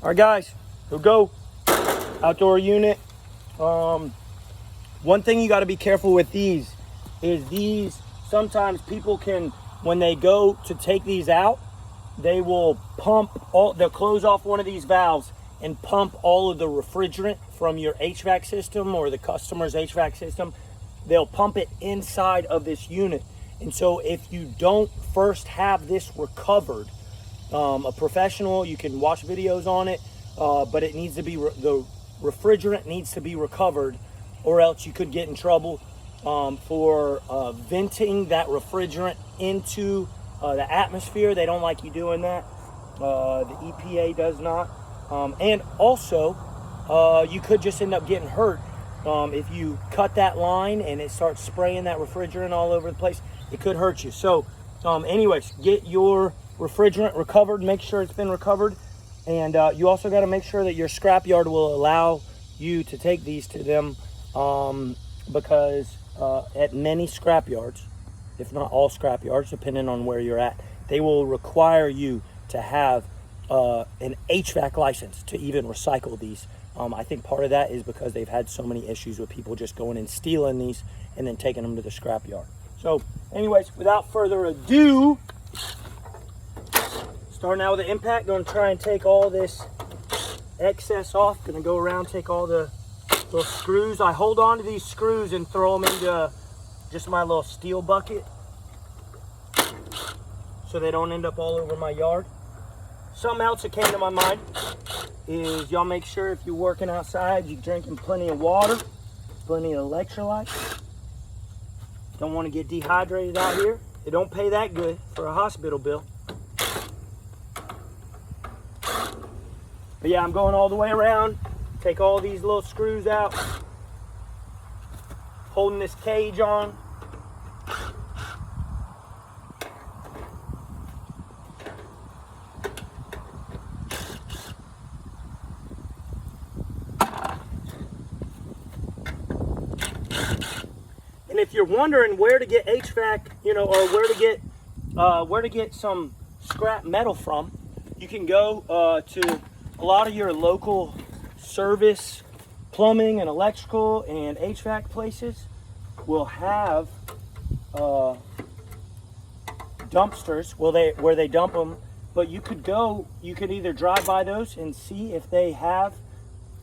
All right, guys, here we go. Outdoor unit. One thing you got to be careful with these is sometimes people can, when they go to take these out, they will they'll close off one of these valves and pump all of the refrigerant from your HVAC system or the customer's HVAC system. They'll pump it inside of this unit. And so if you don't first have this recovered, a professional, you can watch videos on it, but it needs to be, the refrigerant needs to be recovered, or else you could get in trouble for venting that refrigerant into the atmosphere. They don't like you doing that. The EPA does not. And also, you could just end up getting hurt if you cut that line and it starts spraying that refrigerant all over the place. It could hurt you. So anyways, get your refrigerant recovered, make sure it's been recovered, and you also got to make sure that your scrapyard will allow you to take these to them, because at many scrapyards, if not all scrapyards, depending on where you're at, they will require you to have an HVAC license to even recycle these. I think part of that is because they've had so many issues with people just going and stealing these and then taking them to the scrapyard. So anyways, without further ado, starting out with the impact, going to try and take all this excess off. Going to go around, take all the little screws. I hold on to these screws and throw them into just my little steel bucket so they don't end up all over my yard. Something else that came to my mind is y'all make sure if you're working outside, you're drinking plenty of water, plenty of electrolytes. Don't want to get dehydrated out here. It don't pay that good for a hospital bill. But yeah, I'm going all the way around. Take all these little screws out. Holding this cage on. And if you're wondering where to get HVAC, or where to get some scrap metal from, you can go to a lot of your local service, plumbing and electrical and HVAC places will have dumpsters where they dump them. But you could either drive by those and see if they have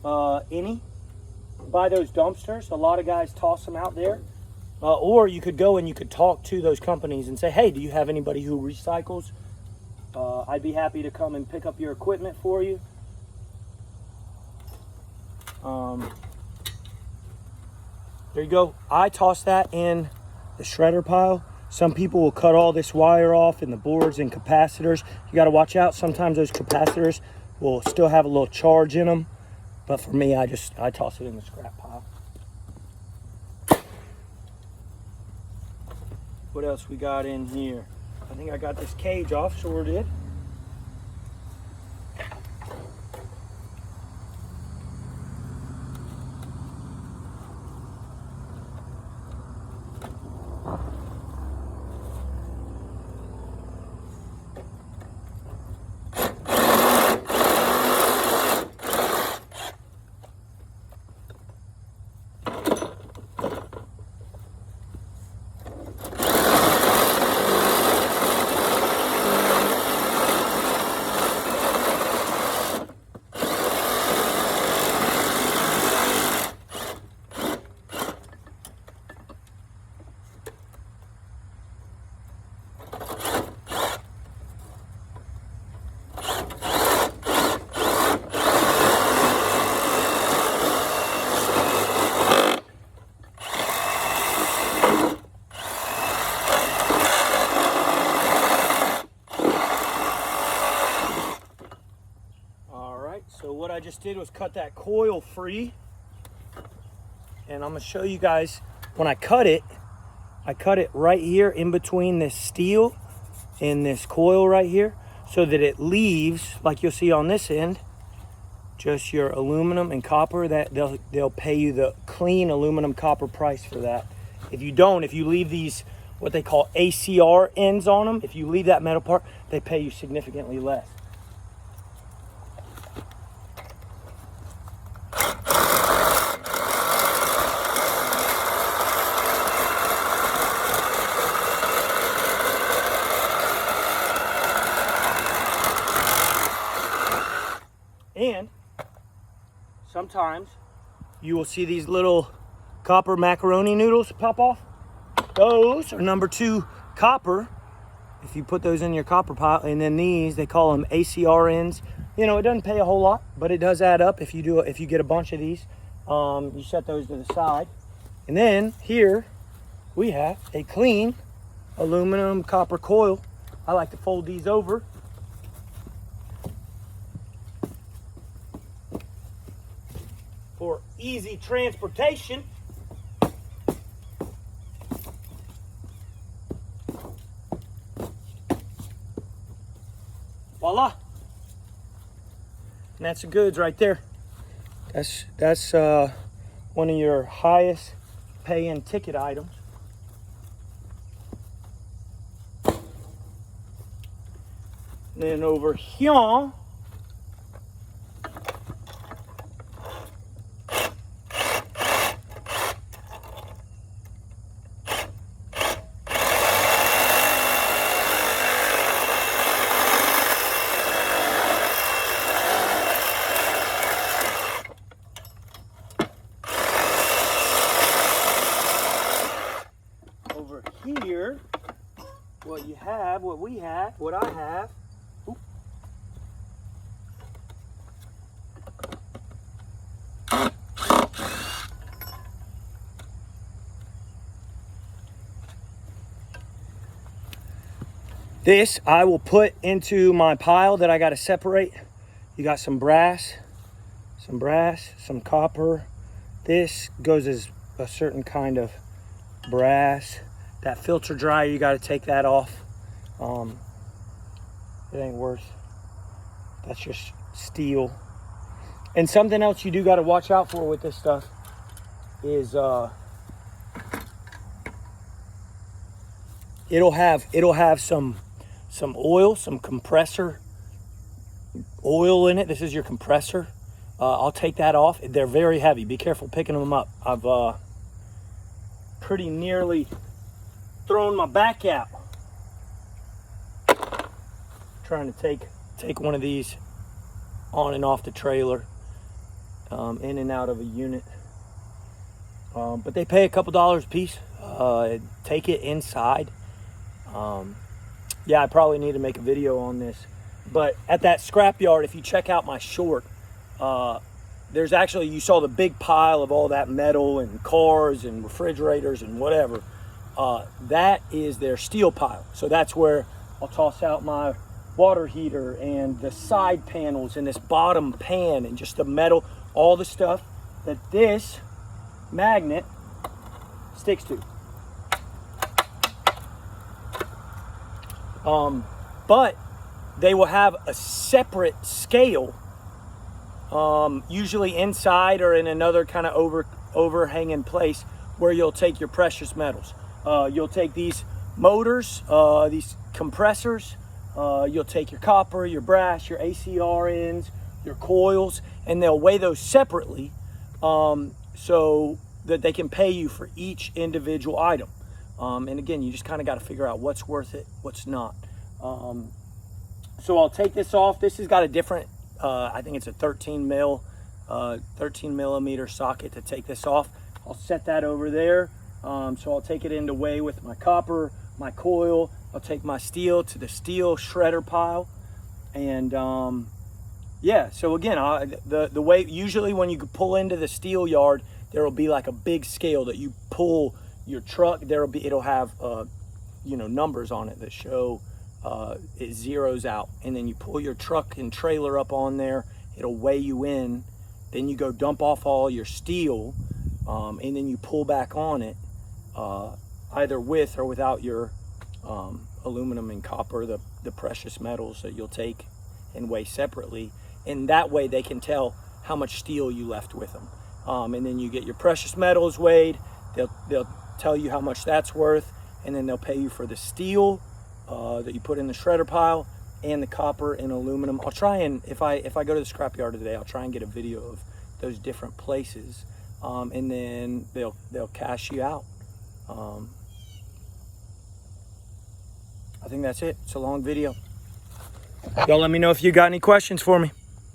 any by those dumpsters. A lot of guys toss them out there. Or you could go and you could talk to those companies and say, hey, do you have anybody who recycles? I'd be happy to come and pick up your equipment for you. There you go. I toss that in the shredder pile. Some people will cut all this wire off and the boards and capacitors. You got to watch out. Sometimes those capacitors will still have a little charge in them. But for me, I toss it in the scrap pile. What else we got in here? I think I got this cage off, sure did. So what I just did was cut that coil free, and I'm gonna show you guys when I cut it right here in between this steel and this coil right here, so that it leaves, like you'll see on this end, just your aluminum and copper. That they'll pay you the clean aluminum copper price for that. If you leave these what they call ACR ends on them, if you leave that metal part, they pay you significantly less. And sometimes you will see these little copper macaroni noodles pop off. Those are number 2 copper. If you put those in your copper pile, and then these, they call them ACRNs. You know, it doesn't pay a whole lot, but it does add up if you do. If you get a bunch of these, you set those to the side. And then here we have a clean aluminum copper coil. I like to fold these over. For easy transportation. Voila. And that's the goods right there. That's one of your highest paying ticket items. And then over here, here, what you have, what we have, what I have. Oop. This I will put into my pile that I got to separate. You got some brass, some copper. This goes as a certain kind of brass. That filter dryer, you got to take that off. It ain't worth. That's just steel. And something else you do got to watch out for with this stuff is it'll have some oil, some compressor oil in it. This is your compressor. I'll take that off. They're very heavy. Be careful picking them up. I've pretty nearly thrown my back out trying to take one of these on and off the trailer, in and out of a unit. But they pay a couple dollars a piece. Take it inside. Yeah, I probably need to make a video on this. But at that scrapyard, if you check out my short, there's actually, you saw the big pile of all that metal and cars and refrigerators and whatever. That is their steel pile. So that's where I'll toss out my water heater and the side panels and this bottom pan and just the metal, all the stuff that this magnet sticks to. But they will have a separate scale, usually inside or in another kind of overhanging place where you'll take your precious metals. You'll take these motors, these compressors, you'll take your copper, your brass, your ACRNs, your coils, and they'll weigh those separately, so that they can pay you for each individual item. And again, you just kind of got to figure out what's worth it, what's not. So I'll take this off. This has got a different, I think it's a 13 millimeter socket to take this off. I'll set that over there. So I'll take it into weigh with my copper, my coil. I'll take my steel to the steel shredder pile. And yeah, so again, the way, usually when you pull into the steel yard, there will be like a big scale that you pull your truck. It'll have numbers on it that show it zeroes out, and then you pull your truck and trailer up on there. It'll weigh you in. Then you go dump off all your steel, and then you pull back on it, either with or without your aluminum and copper, the precious metals that you'll take and weigh separately. And that way they can tell how much steel you left with them. And then you get your precious metals weighed. They'll tell you how much that's worth, and then they'll pay you for the steel that you put in the shredder pile and the copper and aluminum. I'll try and, if I go to the scrapyard today, I'll try and get a video of those different places, and then they'll cash you out. I think that's it. It's a long video. Y'all let me know if you got any questions for me.